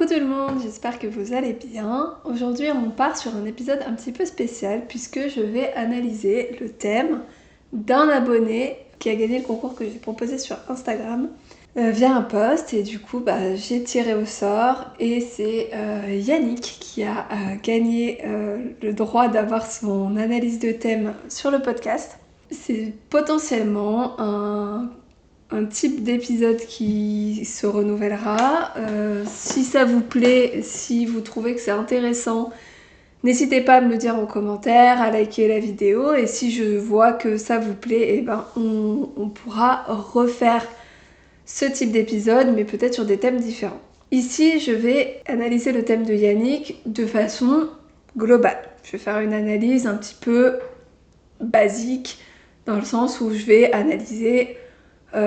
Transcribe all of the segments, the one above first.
Coucou tout le monde, j'espère que vous allez bien. Aujourd'hui on part sur un épisode un petit peu spécial puisque je vais analyser le thème d'un abonné qui a gagné le concours que j'ai proposé sur Instagram via un post, et du coup j'ai tiré au sort et c'est Yannick qui a gagné le droit d'avoir son analyse de thème sur le podcast. C'est potentiellement un type d'épisode qui se renouvellera. Si ça vous plaît, si vous trouvez que c'est intéressant, n'hésitez pas à me le dire en commentaire, à liker la vidéo, et si je vois que ça vous plaît, on pourra refaire ce type d'épisode, mais peut-être sur des thèmes différents. Ici, je vais analyser le thème de Yannick de façon globale. Je vais faire une analyse un petit peu basique, dans le sens où je vais analyser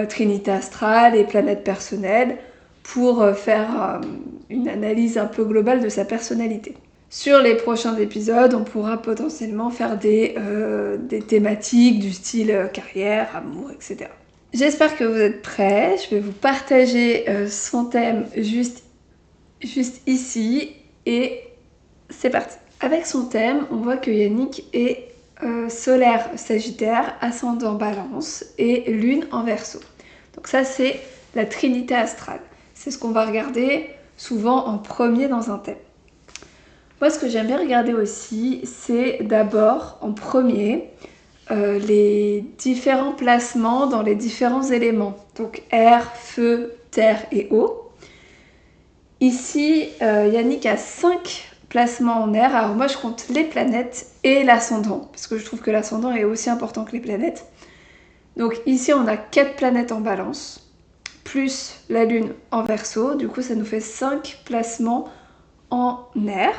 Trinité astrale et planète personnelle pour faire une analyse un peu globale de sa personnalité. Sur les prochains épisodes, on pourra potentiellement faire des thématiques du style carrière, amour, etc. J'espère que vous êtes prêts. Je vais vous partager son thème juste ici et c'est parti. Avec son thème, on voit que Yannick est solaire Sagittaire, ascendant Balance et lune en Verseau. Donc ça c'est la trinité astrale. C'est ce qu'on va regarder souvent en premier dans un thème. Moi ce que j'aime bien regarder aussi, c'est d'abord en premier les différents placements dans les différents éléments. Donc air, feu, terre et eau. Ici Yannick a 5 placement en air. Alors moi je compte les planètes et l'ascendant, parce que je trouve que l'ascendant est aussi important que les planètes. Donc ici on a 4 planètes en Balance, plus la lune en Verseau, du coup ça nous fait 5 placements en air.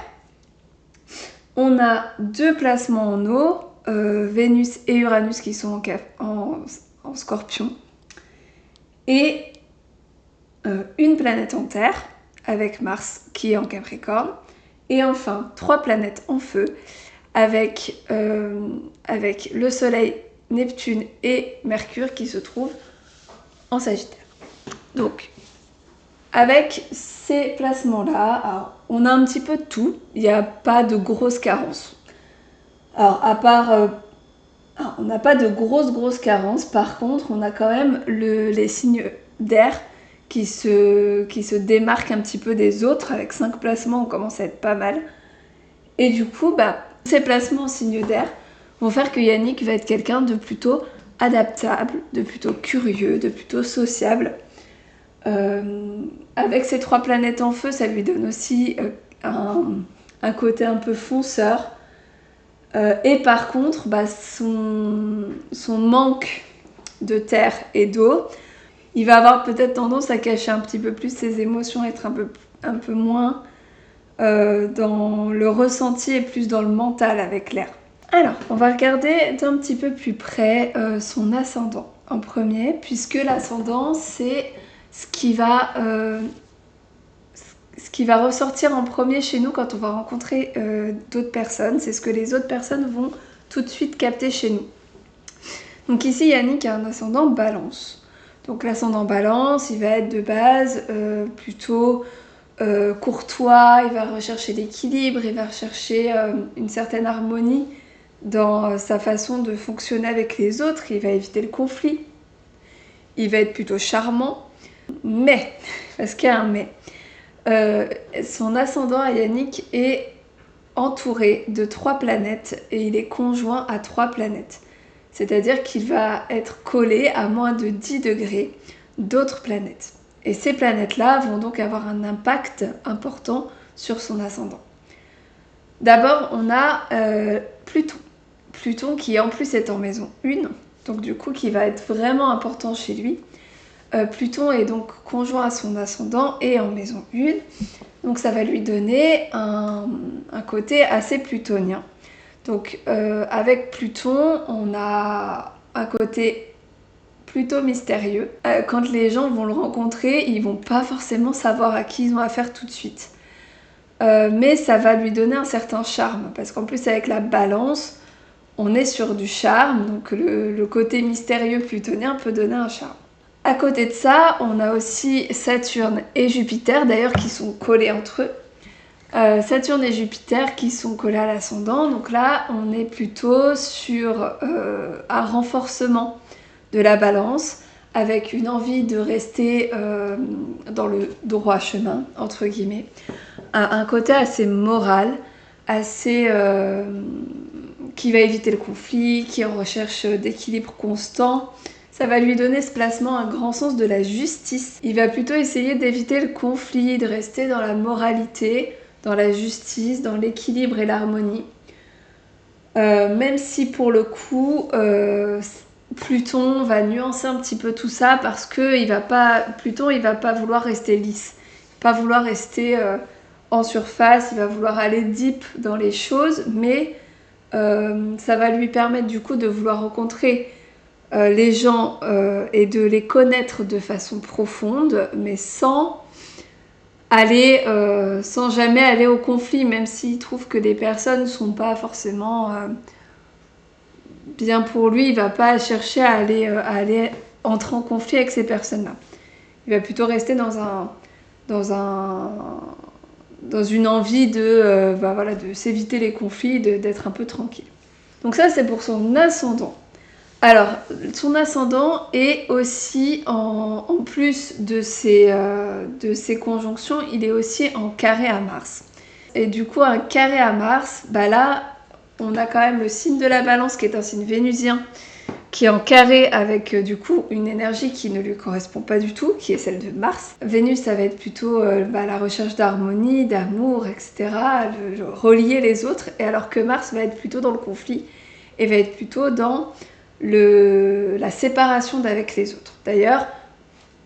On a 2 placements en eau, Vénus et Uranus qui sont en Scorpion, et une planète en terre, avec Mars qui est en Capricorne. Et enfin, 3 planètes en feu avec le Soleil, Neptune et Mercure qui se trouvent en Sagittaire. Donc, avec ces placements-là, on a un petit peu de tout. Il n'y a pas de grosses carences. Alors, à part... on n'a pas de grosses carences. Par contre, on a quand même les signes d'air qui se démarque un petit peu des autres. Avec 5 placements, on commence à être pas mal. Et du coup, ces placements en signe d'air vont faire que Yannick va être quelqu'un de plutôt adaptable, de plutôt curieux, de plutôt sociable. Avec ces 3 planètes en feu, ça lui donne aussi un côté un peu fonceur. Et par contre, son manque de terre et d'eau, il va avoir peut-être tendance à cacher un petit peu plus ses émotions, être un peu moins dans le ressenti et plus dans le mental avec l'air. Alors, on va regarder d'un petit peu plus près son ascendant en premier, puisque l'ascendant c'est ce qui va ressortir en premier chez nous quand on va rencontrer d'autres personnes. C'est ce que les autres personnes vont tout de suite capter chez nous. Donc ici Yannick a un ascendant Balance. Donc l'ascendant Balance, il va être de base plutôt courtois, il va rechercher l'équilibre, il va rechercher une certaine harmonie dans sa façon de fonctionner avec les autres, il va éviter le conflit, il va être plutôt charmant, mais, parce qu'il y a un mais, son ascendant à Yannick est entouré de 3 planètes et il est conjoint à 3 planètes. C'est-à-dire qu'il va être collé à moins de 10 degrés d'autres planètes. Et ces planètes-là vont donc avoir un impact important sur son ascendant. D'abord, on a Pluton. Pluton qui en plus est en maison 1, donc du coup qui va être vraiment important chez lui. Pluton est donc conjoint à son ascendant et en maison 1, donc ça va lui donner un côté assez plutonien. Donc avec Pluton, on a un côté plutôt mystérieux. Quand les gens vont le rencontrer, ils vont pas forcément savoir à qui ils ont affaire tout de suite. Mais ça va lui donner un certain charme, parce qu'en plus avec la Balance, on est sur du charme, donc le côté mystérieux plutonien peut donner un charme. À côté de ça, on a aussi Saturne et Jupiter, d'ailleurs qui sont collés entre eux. Saturne et Jupiter qui sont collés à l'ascendant. Donc là, on est plutôt sur un renforcement de la balance, avec une envie de rester dans le droit chemin, entre guillemets. Un côté assez moral, assez qui va éviter le conflit, qui est en recherche d'équilibre constant. Ça va lui donner ce placement un grand sens de la justice. Il va plutôt essayer d'éviter le conflit, de rester dans la moralité, dans la justice, dans l'équilibre et l'harmonie. Même si pour le coup, Pluton va nuancer un petit peu tout ça parce que Pluton il va pas vouloir rester lisse, pas vouloir rester en surface, il va vouloir aller deep dans les choses, mais ça va lui permettre du coup de vouloir rencontrer les gens et de les connaître de façon profonde, mais sans jamais aller au conflit, même s'il trouve que les personnes ne sont pas forcément bien pour lui, il va pas chercher à aller entrer en conflit avec ces personnes-là. Il va plutôt rester dans une envie de s'éviter les conflits, d'être un peu tranquille. Donc ça, c'est pour son ascendant. Alors, son ascendant est aussi, en plus de ces conjonctions, il est aussi en carré à Mars. Et du coup, un carré à Mars, là, on a quand même le signe de la Balance, qui est un signe vénusien, qui est en carré avec du coup une énergie qui ne lui correspond pas du tout, qui est celle de Mars. Vénus, ça va être plutôt la recherche d'harmonie, d'amour, etc., de relier les autres, et alors que Mars va être plutôt dans le conflit, et va être plutôt dans la séparation d'avec les autres. D'ailleurs,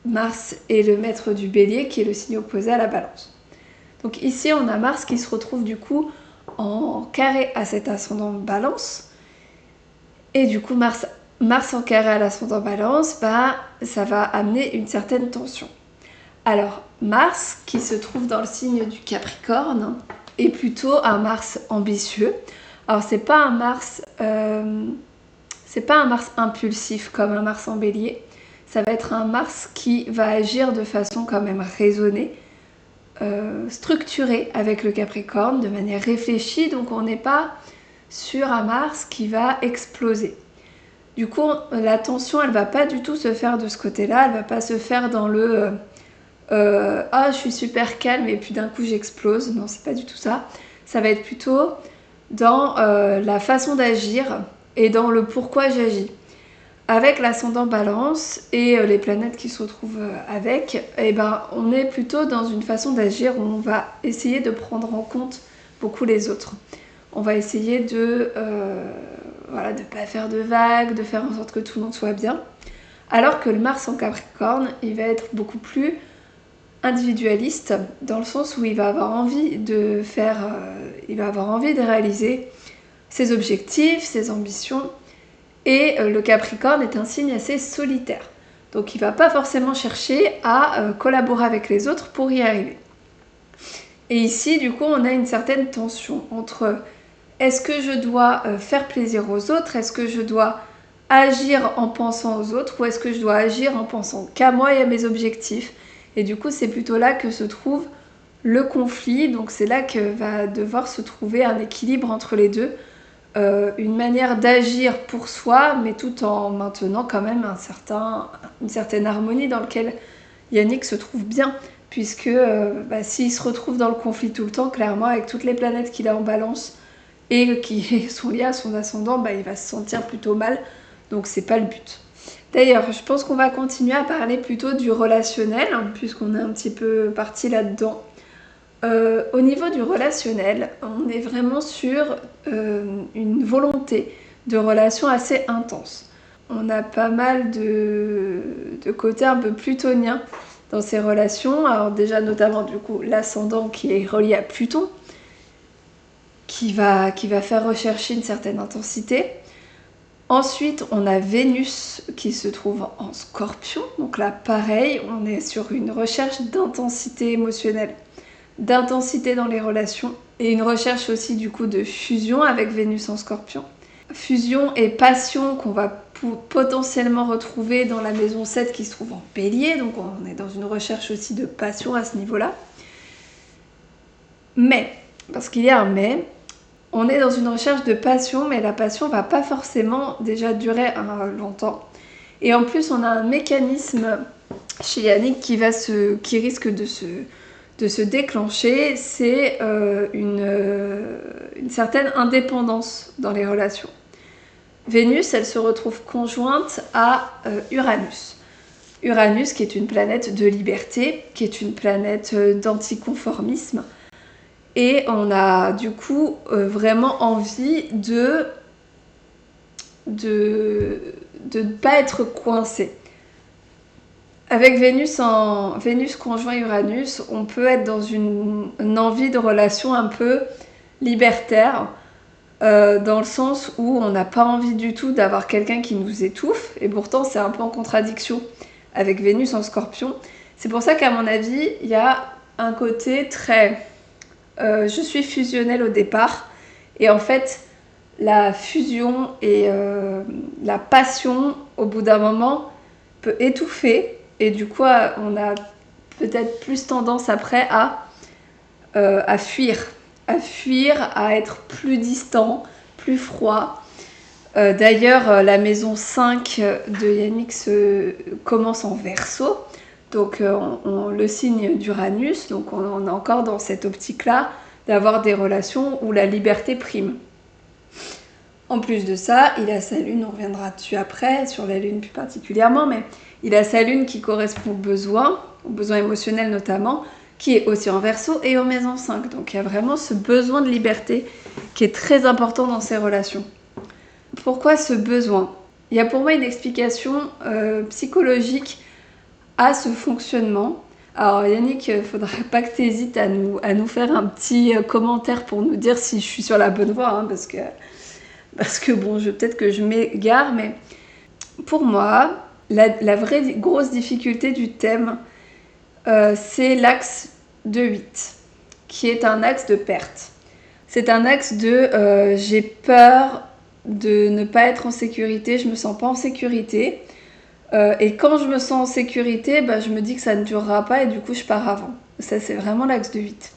Mars est le maître du Bélier, qui est le signe opposé à la Balance. Donc ici, on a Mars qui se retrouve du coup en carré à cet ascendant Balance. Et du coup, Mars en carré à l'ascendant Balance, ça va amener une certaine tension. Alors, Mars, qui se trouve dans le signe du Capricorne, est plutôt un Mars ambitieux. Alors, c'est pas un Mars impulsif comme un Mars en Bélier. Ça va être un Mars qui va agir de façon quand même raisonnée, structurée avec le Capricorne, de manière réfléchie. Donc, on n'est pas sur un Mars qui va exploser. Du coup, la tension, elle va pas du tout se faire de ce côté-là. Elle va pas se faire dans le je suis super calme et puis d'un coup j'explose. Non, c'est pas du tout ça. Ça va être plutôt dans la façon d'agir et dans le pourquoi j'agis. Avec l'ascendant Balance et les planètes qui se retrouvent avec, on est plutôt dans une façon d'agir où on va essayer de prendre en compte beaucoup les autres. On va essayer de pas faire de vagues, de faire en sorte que tout le monde soit bien. Alors que le Mars en Capricorne, il va être beaucoup plus individualiste, dans le sens où il va avoir envie de réaliser ses objectifs, ses ambitions. Et le Capricorne est un signe assez solitaire. Donc il ne va pas forcément chercher à collaborer avec les autres pour y arriver. Et ici, du coup, on a une certaine tension entre est-ce que je dois faire plaisir aux autres, est-ce que je dois agir en pensant aux autres, ou est-ce que je dois agir en pensant qu'à moi et à mes objectifs. Et du coup, c'est plutôt là que se trouve le conflit. Donc c'est là que va devoir se trouver un équilibre entre les deux. Une manière d'agir pour soi, mais tout en maintenant quand même une certaine harmonie dans laquelle Yannick se trouve bien, puisque s'il se retrouve dans le conflit tout le temps, clairement, avec toutes les planètes qu'il a en Balance et qui sont liées à son ascendant, il va se sentir plutôt mal, donc c'est pas le but. D'ailleurs, je pense qu'on va continuer à parler plutôt du relationnel, puisqu'on est un petit peu parti là-dedans. Au niveau du relationnel, on est vraiment sur une volonté de relation assez intense. On a pas mal de côtés un peu plutoniens dans ces relations. Alors déjà notamment du coup l'ascendant qui est relié à Pluton, qui va faire rechercher une certaine intensité. Ensuite, on a Vénus qui se trouve en Scorpion. Donc là, pareil, on est sur une recherche d'intensité émotionnelle, d'intensité dans les relations et une recherche aussi du coup de fusion avec Vénus en Scorpion. Fusion et passion qu'on va potentiellement retrouver dans la maison 7 qui se trouve en Bélier, donc on est dans une recherche aussi de passion à ce niveau-là. Mais, parce qu'il y a un mais, on est dans une recherche de passion, mais la passion va pas forcément déjà durer longtemps. Et en plus, on a un mécanisme chez Yannick qui risque de se déclencher, c'est une certaine indépendance dans les relations. Vénus, elle se retrouve conjointe à Uranus. Uranus, qui est une planète de liberté, qui est une planète d'anticonformisme. Et on a du coup vraiment envie de ne pas être coincé. Avec Vénus conjoint Uranus, on peut être dans une envie de relation un peu libertaire, dans le sens où on n'a pas envie du tout d'avoir quelqu'un qui nous étouffe, et pourtant c'est un peu en contradiction avec Vénus en Scorpion. C'est pour ça qu'à mon avis, il y a un côté très... je suis fusionnelle au départ, et en fait, la fusion et la passion, au bout d'un moment, peut étouffer, et du coup, on a peut-être plus tendance après à fuir, à être plus distant, plus froid. D'ailleurs, la maison 5 de Yannick commence en Verseau, donc le signe d'Uranus, donc on est encore dans cette optique-là d'avoir des relations où la liberté prime. En plus de ça, il a sa lune, on reviendra dessus après, sur la lune plus particulièrement, mais il a sa lune qui correspond aux besoins émotionnels notamment, qui est aussi en Verseau et en maison 5. Donc il y a vraiment ce besoin de liberté qui est très important dans ces relations. Pourquoi ce besoin ? Il y a pour moi une explication psychologique à ce fonctionnement. Alors Yannick, il ne faudrait pas que tu hésites à nous faire un petit commentaire pour nous dire si je suis sur la bonne voie, hein, parce que bon, peut-être que je m'égare, mais pour moi, la vraie grosse difficulté du thème, c'est l'axe de 8, qui est un axe de perte. C'est un axe de j'ai peur de ne pas être en sécurité, je me sens pas en sécurité. Et quand je me sens en sécurité, je me dis que ça ne durera pas et du coup je pars avant. Ça, c'est vraiment l'axe de 8.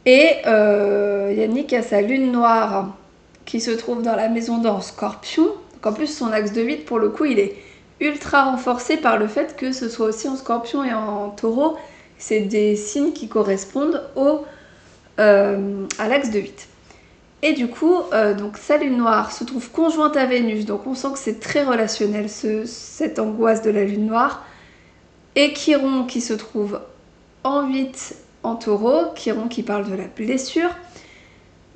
Et Yannick a sa lune noire qui se trouve dans la maison d'en Scorpion. Donc en plus, son axe de 8, pour le coup, il est ultra renforcé par le fait que ce soit aussi en Scorpion et en Taureau. C'est des signes qui correspondent à l'axe de 8. Et du coup, donc sa lune noire se trouve conjointe à Vénus, donc on sent que c'est très relationnel cette angoisse de la lune noire. Et Chiron qui se trouve en 8 en Taureau, Chiron qui parle de la blessure.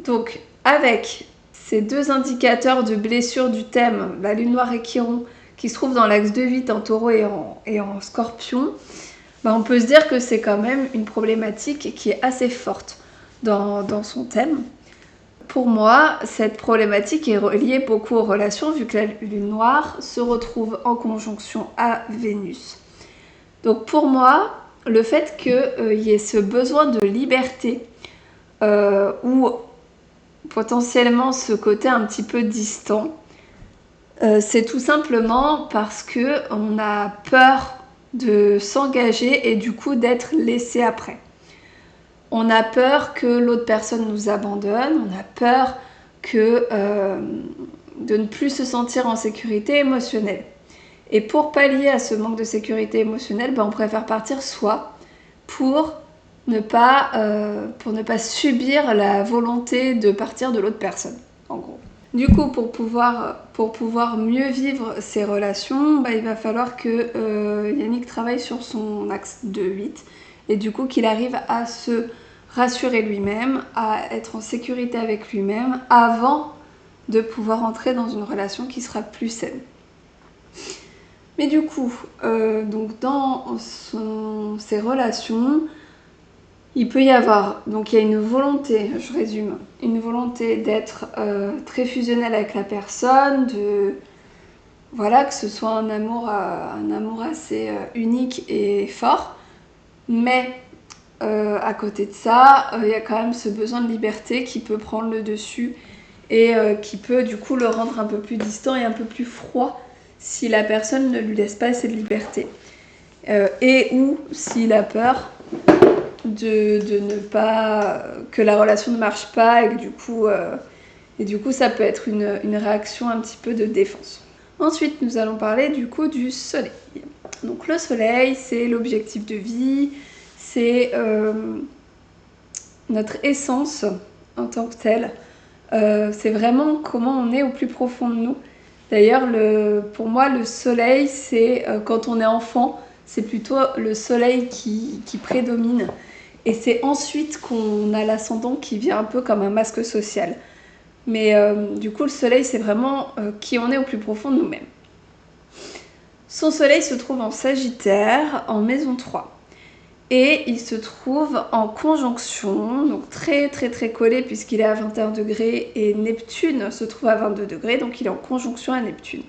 Donc avec ces deux indicateurs de blessure du thème, la lune noire et Chiron, qui se trouvent dans l'axe de 8 en Taureau et en Scorpion, on peut se dire que c'est quand même une problématique qui est assez forte dans son thème. Pour moi, cette problématique est reliée beaucoup aux relations, vu que la lune noire se retrouve en conjonction à Vénus. Donc pour moi, le fait qu'il y ait ce besoin de liberté, ou potentiellement ce côté un petit peu distant, c'est tout simplement parce qu'on a peur de s'engager et du coup d'être laissé après. On a peur que l'autre personne nous abandonne, on a peur de ne plus se sentir en sécurité émotionnelle. Et pour pallier à ce manque de sécurité émotionnelle, on préfère partir soi pour ne pas subir la volonté de partir de l'autre personne, en gros. Du coup, pour pouvoir mieux vivre ces relations, il va falloir que Yannick travaille sur son axe de 8 et du coup qu'il arrive à se rassurer lui-même, à être en sécurité avec lui-même avant de pouvoir entrer dans une relation qui sera plus saine. Mais du coup, donc dans ces relations, il peut y avoir, donc il y a une volonté, je résume, une volonté d'être très fusionnel avec la personne, que ce soit un amour assez unique et fort, mais à côté de ça, il y a quand même ce besoin de liberté qui peut prendre le dessus et qui peut du coup le rendre un peu plus distant et un peu plus froid si la personne ne lui laisse pas assez de liberté. Et ou s'il a peur de ne pas... que la relation ne marche pas et que du coup ça peut être une réaction un petit peu de défense. Ensuite, nous allons parler du coup du soleil. Donc le soleil, c'est l'objectif de vie, c'est notre essence en tant que telle. C'est vraiment comment on est au plus profond de nous. D'ailleurs, pour moi, le soleil, c'est quand on est enfant, c'est plutôt le soleil qui prédomine. Et c'est ensuite qu'on a l'ascendant qui vient un peu comme un masque social. Mais du coup, le soleil, c'est vraiment qui on est au plus profond de nous-mêmes. Son soleil se trouve en Sagittaire, en maison 3. Et il se trouve en conjonction, donc très très très collé puisqu'il est à 21 degrés et Neptune se trouve à 22 degrés, donc il est en conjonction à Neptune.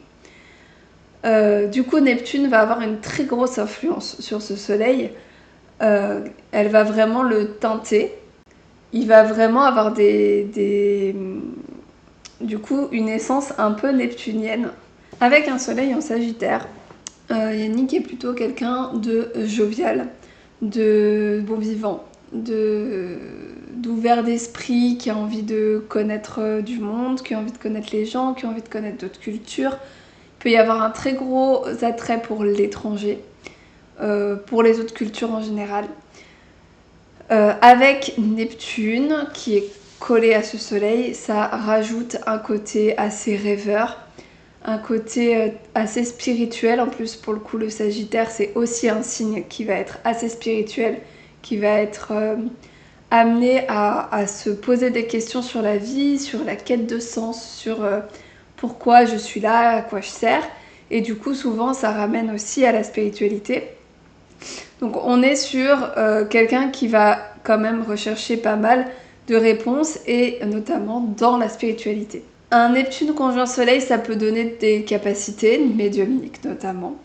Du coup, Neptune va avoir une très grosse influence sur ce soleil. Elle va vraiment le teinter. Il va vraiment avoir du coup, une essence un peu neptunienne. Avec un soleil en Sagittaire, Yannick est plutôt quelqu'un de jovial, de bon vivant, d'ouvert d'esprit, qui a envie de connaître du monde, qui a envie de connaître les gens, qui a envie de connaître d'autres cultures. Il peut y avoir un très gros attrait pour l'étranger, pour les autres cultures en général. Avec Neptune, qui est collé à ce soleil, ça rajoute un côté assez rêveur, un côté assez spirituel. En plus, pour le coup, le Sagittaire, c'est aussi un signe qui va être assez spirituel, qui va être amené à se poser des questions sur la vie, sur la quête de sens, sur pourquoi je suis là, à quoi je sers. Et du coup, souvent, ça ramène aussi à la spiritualité. Donc on est sur quelqu'un qui va quand même rechercher pas mal de réponses et notamment dans la spiritualité. Un Neptune conjoint Soleil, ça peut donner des capacités médiumniques notamment.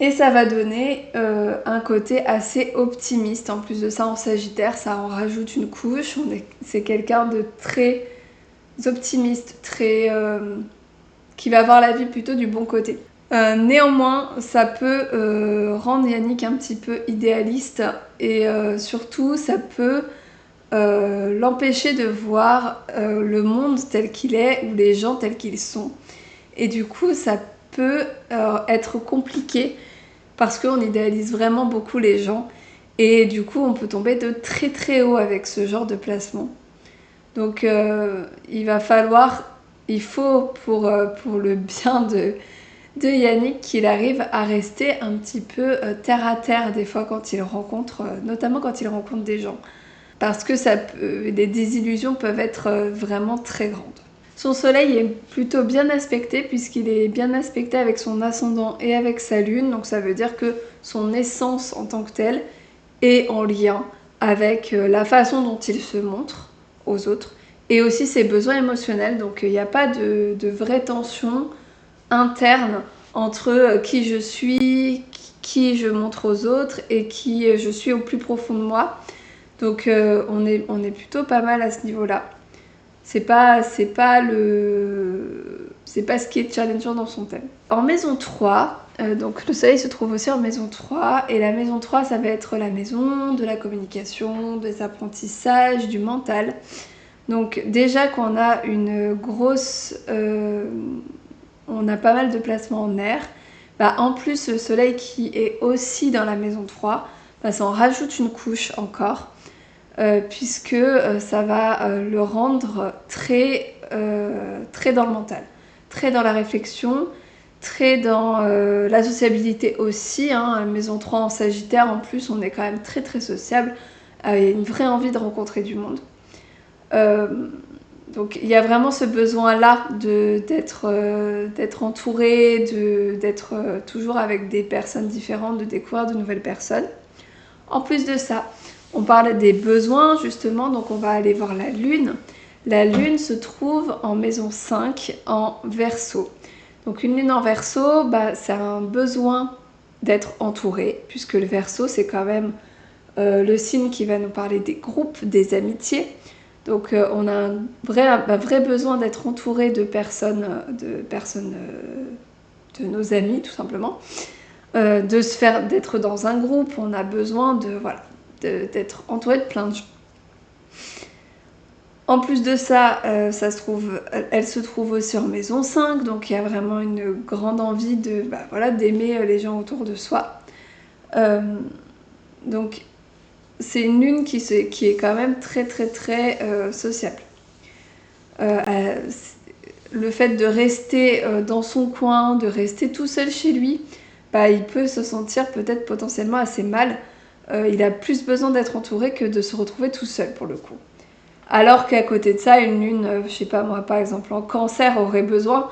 Et ça va donner un côté assez optimiste. En plus de ça, en Sagittaire, ça en rajoute une couche. C'est quelqu'un de très optimiste, qui va voir la vie plutôt du bon côté. Néanmoins, ça peut rendre Yannick un petit peu idéaliste et surtout, ça peut l'empêcher de voir le monde tel qu'il est ou les gens tels qu'ils sont. Et du coup, ça peut être compliqué parce qu'on idéalise vraiment beaucoup les gens et du coup, on peut tomber de très très haut avec ce genre de placement. Donc, il faut pour le bien de Yannick qu'il arrive à rester un petit peu terre à terre des fois quand il rencontre, notamment quand il rencontre des gens. Parce que les désillusions peuvent être vraiment très grandes. Son soleil est plutôt bien aspecté puisqu'il est bien aspecté avec son ascendant et avec sa lune. Donc ça veut dire que son essence en tant que telle est en lien avec la façon dont il se montre aux autres et aussi ses besoins émotionnels. Donc il n'y a pas de vraie tension interne entre qui je suis, qui je montre aux autres et qui je suis au plus profond de moi. Donc on est plutôt pas mal à ce niveau-là. C'est pas ce qui est challengeant dans son thème. En maison 3, donc le soleil se trouve aussi en maison 3 et la maison 3 ça va être la maison de la communication, des apprentissages, du mental. Donc déjà qu'on a on a pas mal de placements en air, en plus le soleil qui est aussi dans la maison 3, ça en rajoute une couche encore. Puisque ça va le rendre très dans le mental, très dans la réflexion, très dans la sociabilité aussi. Maison 3 en Sagittaire, en plus, on est quand même très très sociable. Il y a une vraie envie de rencontrer du monde. Donc il y a vraiment ce besoin-là d'être entouré, d'être toujours avec des personnes différentes, de découvrir de nouvelles personnes. En plus de ça, on parlait des besoins justement, donc on va aller voir la Lune. La Lune se trouve en maison 5 en Verseau. Donc une Lune en Verseau, c'est un besoin d'être entouré, puisque le Verseau c'est quand même le signe qui va nous parler des groupes, des amitiés. Donc on a un vrai besoin d'être entouré de personnes, de nos amis tout simplement, d'être dans un groupe, on a besoin d'être entouré de plein de gens. En plus de ça, elle se trouve aussi en maison 5, donc il y a vraiment une grande envie d'aimer les gens autour de soi. Donc c'est une lune qui est quand même très très très sociable. Le fait de rester dans son coin, de rester tout seul chez lui, il peut se sentir peut-être potentiellement assez mal. Il a plus besoin d'être entouré que de se retrouver tout seul pour le coup. Alors qu'à côté de ça, une lune, je sais pas moi, par exemple en Cancer, aurait besoin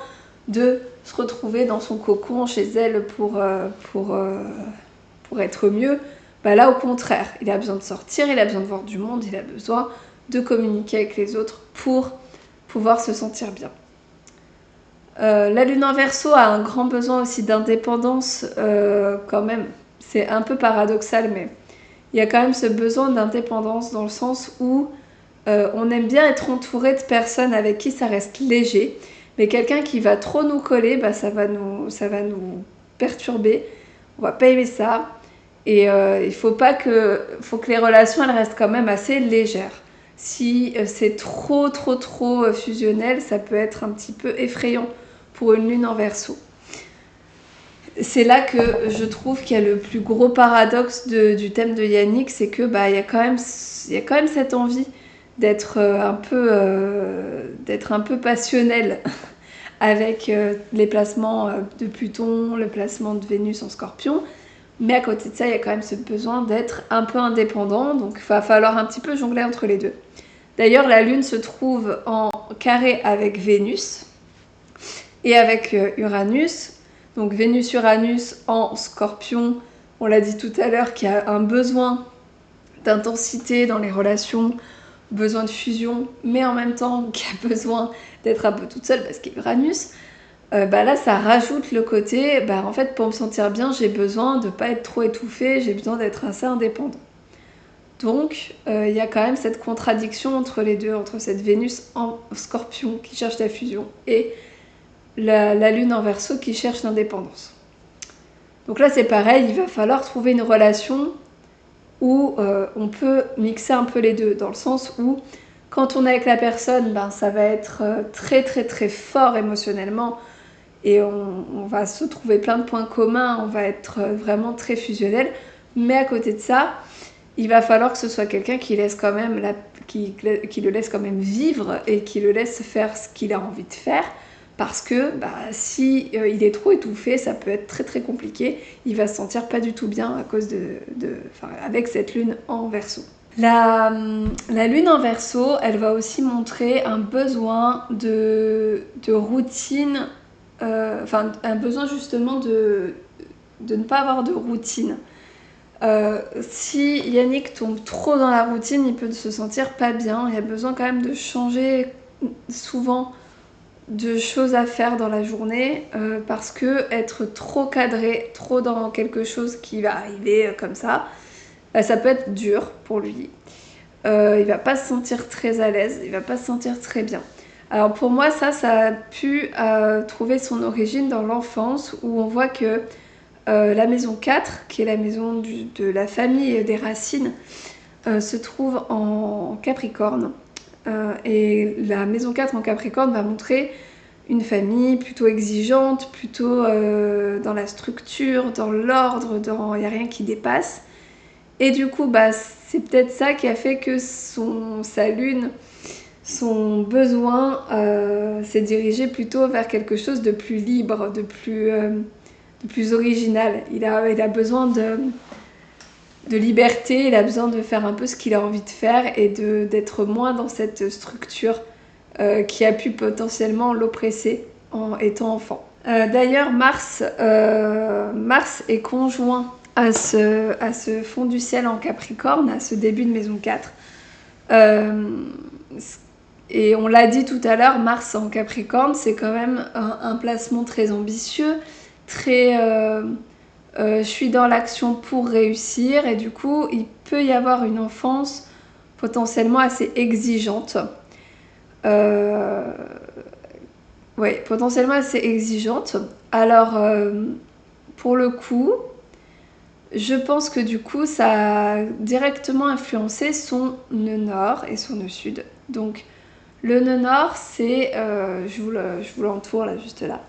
de se retrouver dans son cocon chez elle pour être mieux. Là, au contraire, il a besoin de sortir, il a besoin de voir du monde, il a besoin de communiquer avec les autres pour pouvoir se sentir bien. La lune en Verseau a un grand besoin aussi d'indépendance quand même. C'est un peu paradoxal, mais il y a quand même ce besoin d'indépendance dans le sens où on aime bien être entouré de personnes avec qui ça reste léger, mais quelqu'un qui va trop nous coller, ça va nous perturber. On va pas aimer ça. Et il faut que les relations elles restent quand même assez légères. Si c'est trop fusionnel, ça peut être un petit peu effrayant pour une lune en Verseau. C'est là que je trouve qu'il y a le plus gros paradoxe du thème de Yannick, c'est que il y a quand même cette envie d'être un peu passionnel avec les placements de Pluton, le placement de Vénus en Scorpion. Mais à côté de ça, il y a quand même ce besoin d'être un peu indépendant, donc il va falloir un petit peu jongler entre les deux. D'ailleurs, la Lune se trouve en carré avec Vénus et avec Uranus. Donc Vénus-Uranus en Scorpion, on l'a dit tout à l'heure, qui a un besoin d'intensité dans les relations, besoin de fusion, mais en même temps qui a besoin d'être un peu toute seule parce qu'il y a Uranus. Là ça rajoute le côté en fait pour me sentir bien j'ai besoin de pas être trop étouffée, j'ai besoin d'être assez indépendant. Donc il y a quand même cette contradiction entre les deux, entre cette Vénus en Scorpion qui cherche la fusion et la Lune en Verseau qui cherche l'indépendance. Donc là c'est pareil, il va falloir trouver une relation où on peut mixer un peu les deux, dans le sens où quand on est avec la personne, ça va être très très très fort émotionnellement et on va se trouver plein de points communs, on va être vraiment très fusionnel. Mais à côté de ça, il va falloir que ce soit quelqu'un qui le laisse quand même vivre et qui le laisse faire ce qu'il a envie de faire. Parce que si il est trop étouffé, ça peut être très très compliqué. Il va se sentir pas du tout bien à cause avec cette lune en Verseau. La lune en Verseau, elle va aussi montrer un besoin de routine, un besoin justement de ne pas avoir de routine. Si Yannick tombe trop dans la routine, il peut se sentir pas bien. Il y a besoin quand même de changer souvent de choses à faire dans la journée parce que être trop cadré, trop dans quelque chose qui va arriver comme ça, ça peut être dur pour lui. Il va pas se sentir très à l'aise, il va pas se sentir très bien. Alors pour moi ça a pu trouver son origine dans l'enfance où on voit que la maison 4, qui est la maison de la famille et des racines, se trouve en Capricorne. Et la maison 4 en Capricorne va montrer une famille plutôt exigeante, plutôt dans la structure, dans l'ordre, il n'y a rien qui dépasse. Et du coup, c'est peut-être ça qui a fait que sa lune, son besoin s'est dirigé plutôt vers quelque chose de plus libre, de plus original. Il a besoin de liberté, il a besoin de faire un peu ce qu'il a envie de faire et d'être moins dans cette structure qui a pu potentiellement l'oppresser en étant enfant. D'ailleurs, Mars est conjoint à ce fond du ciel en Capricorne, à ce début de maison 4. Et on l'a dit tout à l'heure, Mars en Capricorne, c'est quand même un placement très ambitieux, très... je suis dans l'action pour réussir et du coup il peut y avoir une enfance potentiellement assez exigeante. Ouais, potentiellement assez exigeante. Alors, pour le coup, je pense que du coup, ça a directement influencé son nœud nord et son nœud sud. Donc, le nœud nord, c'est... je vous l'entoure là, juste là.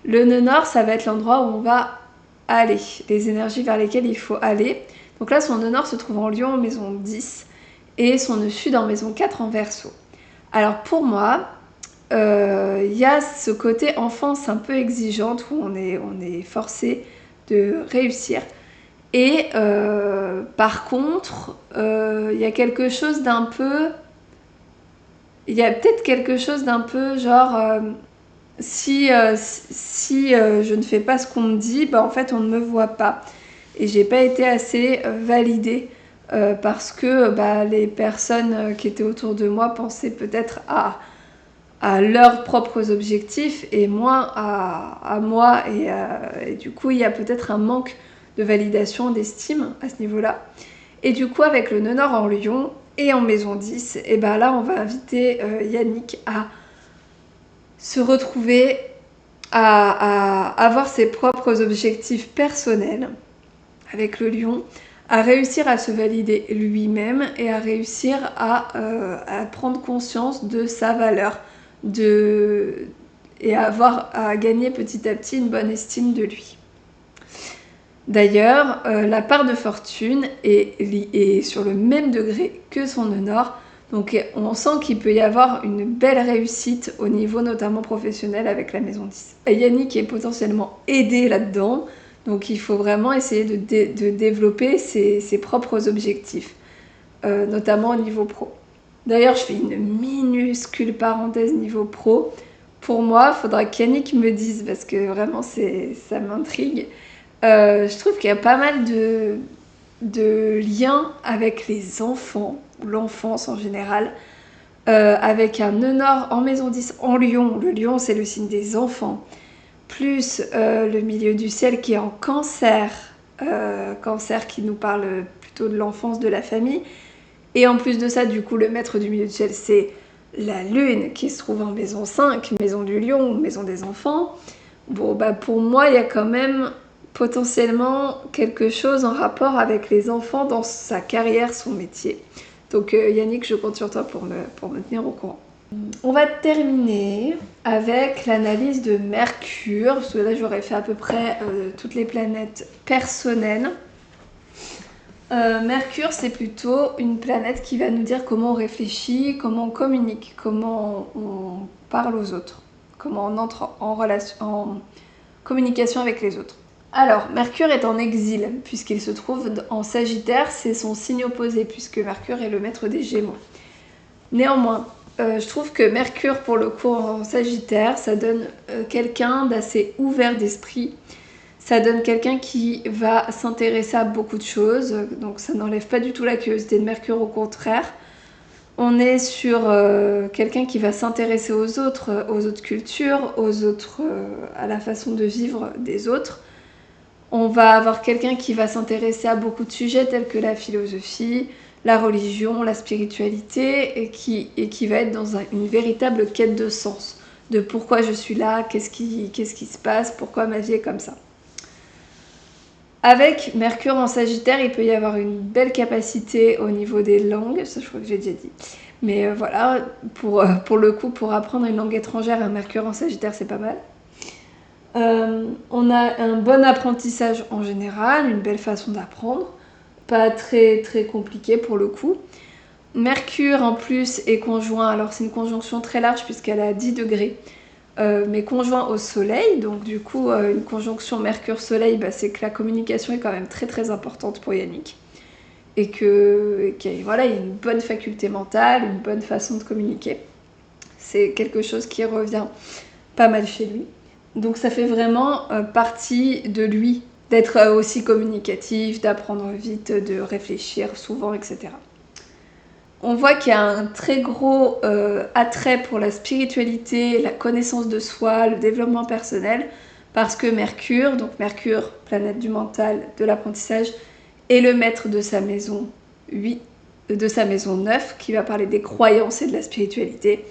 Le nœud nord, ça va être l'endroit où on va aller, les énergies vers lesquelles il faut aller. Donc là, son nœud nord se trouve en Lion en maison 10 et son nœud sud en maison 4 en Verseau. Alors pour moi, y a ce côté enfance un peu exigeante où on est forcé de réussir. Et par contre, il y a quelque chose d'un peu... Il y a peut-être quelque chose d'un peu genre... si je ne fais pas ce qu'on me dit, bah en fait on ne me voit pas. Et j'ai pas été assez validée parce que les personnes qui étaient autour de moi pensaient peut-être à leurs propres objectifs et moins à moi. Et du coup, il y a peut-être un manque de validation, d'estime à ce niveau-là. Et du coup, avec le nœud nord en Lion et en maison 10, et ben là, on va inviter Yannick à se retrouver, à avoir ses propres objectifs personnels avec le Lion, à réussir à se valider lui-même et à réussir à prendre conscience de sa valeur et à gagner petit à petit une bonne estime de lui. D'ailleurs, la part de fortune est sur le même degré que son nœud nord, donc on sent qu'il peut y avoir une belle réussite au niveau notamment professionnel avec la maison 10. Et Yannick est potentiellement aidé là-dedans, donc il faut vraiment essayer de développer ses propres objectifs, notamment au niveau pro. D'ailleurs, je fais une minuscule parenthèse niveau pro. Pour moi, il faudra qu'Yannick me dise, parce que vraiment ça m'intrigue. Je trouve qu'il y a pas mal de liens avec les enfants, ou l'enfance en général, avec un nœud nord en maison 10 en Lion. Le Lion, c'est le signe des enfants. Plus le milieu du ciel qui est en Cancer. Cancer qui nous parle plutôt de l'enfance, de la famille. Et en plus de ça, du coup, le maître du milieu du ciel, c'est la Lune qui se trouve en maison 5, maison du Lion, maison des enfants. Bon, pour moi, il y a quand même potentiellement quelque chose en rapport avec les enfants dans sa carrière, son métier. Donc Yannick, je compte sur toi pour me tenir au courant. On va terminer avec l'analyse de Mercure, parce que là j'aurais fait à peu près toutes les planètes personnelles. Mercure, c'est plutôt une planète qui va nous dire comment on réfléchit, comment on communique, comment on parle aux autres, comment on entre en communication avec les autres. Alors, Mercure est en exil, puisqu'il se trouve en Sagittaire, c'est son signe opposé, puisque Mercure est le maître des Gémeaux. Néanmoins, je trouve que Mercure, pour le coup, en Sagittaire, ça donne quelqu'un d'assez ouvert d'esprit. Ça donne quelqu'un qui va s'intéresser à beaucoup de choses, donc ça n'enlève pas du tout la curiosité de Mercure, au contraire. On est sur quelqu'un qui va s'intéresser aux autres cultures, à la façon de vivre des autres. On va avoir quelqu'un qui va s'intéresser à beaucoup de sujets tels que la philosophie, la religion, la spiritualité, et qui va être dans une véritable quête de sens, de pourquoi je suis là, qu'est-ce qui se passe, pourquoi ma vie est comme ça. Avec Mercure en Sagittaire, il peut y avoir une belle capacité au niveau des langues, ça je crois que j'ai déjà dit. Mais voilà, pour le coup, pour apprendre une langue étrangère, un Mercure en Sagittaire, c'est pas mal. On a un bon apprentissage en général, une belle façon d'apprendre, pas très très compliqué pour le coup. Mercure en plus est conjoint, alors c'est une conjonction très large puisqu'elle est à 10 degrés, mais conjoint au soleil, donc du coup une conjonction Mercure-Soleil, c'est que la communication est quand même très très importante pour Yannick. Et voilà, il y a une bonne faculté mentale, une bonne façon de communiquer. C'est quelque chose qui revient pas mal chez lui. Donc ça fait vraiment partie de lui d'être aussi communicatif, d'apprendre vite, de réfléchir souvent, etc. On voit qu'il y a un très gros attrait pour la spiritualité, la connaissance de soi, le développement personnel, parce que Mercure, donc Mercure, planète du mental, de l'apprentissage, est le maître de sa maison 8, de sa maison 9 qui va parler des croyances et de la spiritualité,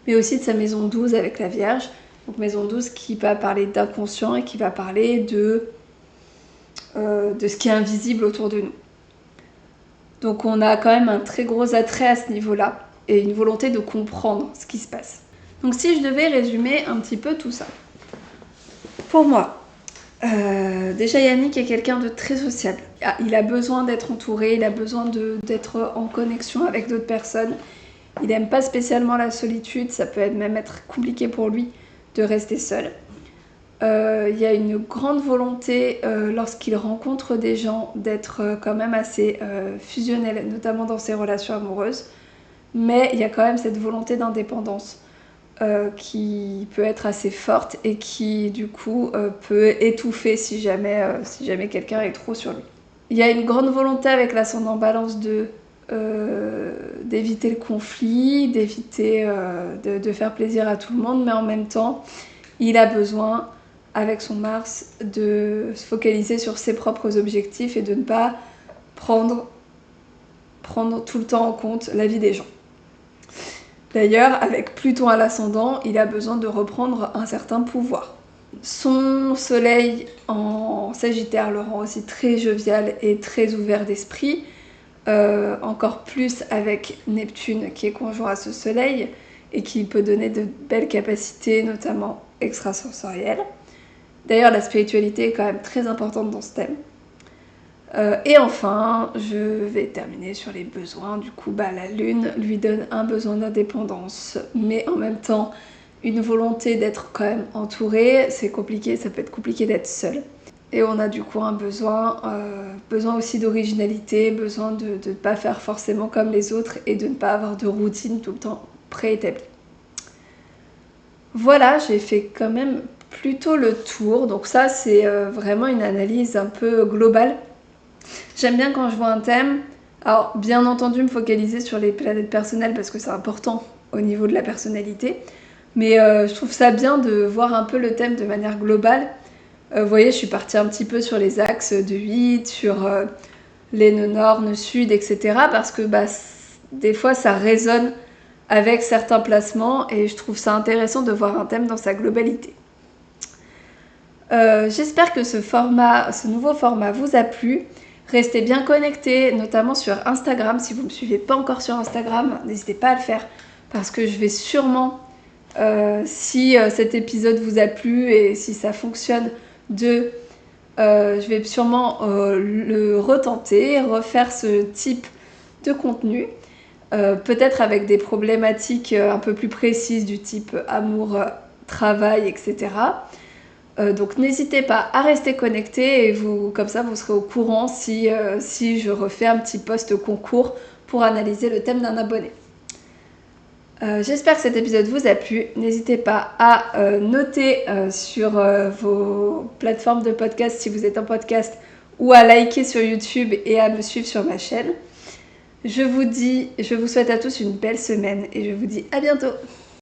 mais aussi de sa maison 12 avec la Vierge. Donc maison 12 qui va parler d'inconscient et qui va parler de ce qui est invisible autour de nous. Donc on a quand même un très gros attrait à ce niveau-là et une volonté de comprendre ce qui se passe. Donc si je devais résumer un petit peu tout ça, pour moi, déjà Yannick est quelqu'un de très sociable. Il a besoin d'être entouré, il a besoin d'être en connexion avec d'autres personnes. Il n'aime pas spécialement la solitude, ça peut même être compliqué pour lui de rester seul. Il y a une grande volonté lorsqu'il rencontre des gens d'être quand même assez fusionnel, notamment dans ses relations amoureuses. Mais il y a quand même cette volonté d'indépendance qui peut être assez forte et qui du coup peut étouffer si jamais quelqu'un est trop sur lui. Il y a une grande volonté avec l'ascendant Balance d'éviter le conflit, d'éviter de faire plaisir à tout le monde, mais en même temps, il a besoin, avec son Mars, de se focaliser sur ses propres objectifs et de ne pas prendre tout le temps en compte la vie des gens. D'ailleurs, avec Pluton à l'ascendant, il a besoin de reprendre un certain pouvoir. Son soleil en Sagittaire le rend aussi très jovial et très ouvert d'esprit, encore plus avec Neptune qui est conjoint à ce soleil et qui peut donner de belles capacités, notamment extrasensorielles. D'ailleurs, la spiritualité est quand même très importante dans ce thème. Et enfin, je vais terminer sur les besoins. Du coup, la Lune lui donne un besoin d'indépendance, mais en même temps, une volonté d'être quand même entourée. C'est compliqué, ça peut être compliqué d'être seul. Et on a du coup un besoin aussi d'originalité, besoin de ne pas faire forcément comme les autres et de ne pas avoir de routine tout le temps préétablie. Voilà, j'ai fait quand même plutôt le tour. Donc ça, c'est vraiment une analyse un peu globale. J'aime bien quand je vois un thème, alors bien entendu me focaliser sur les planètes personnelles parce que c'est important au niveau de la personnalité, mais je trouve ça bien de voir un peu le thème de manière globale. Vous voyez, je suis partie un petit peu sur les axes de 8, sur les nœuds nord, nœuds sud, etc. parce que des fois ça résonne avec certains placements et je trouve ça intéressant de voir un thème dans sa globalité. J'espère que ce nouveau format vous a plu. Restez bien connectés, notamment sur Instagram. Si vous ne me suivez pas encore sur Instagram, n'hésitez pas à le faire parce que je vais sûrement, si cet épisode vous a plu et si ça fonctionne, je vais sûrement le retenter, refaire ce type de contenu. Peut-être avec des problématiques un peu plus précises du type amour, travail, etc. Donc n'hésitez pas à rester connecté et comme ça vous serez au courant si je refais un petit post concours pour analyser le thème d'un abonné. J'espère que cet épisode vous a plu. N'hésitez pas à noter sur vos plateformes de podcast si vous êtes en podcast ou à liker sur YouTube et à me suivre sur ma chaîne. Je vous souhaite à tous une belle semaine et je vous dis à bientôt.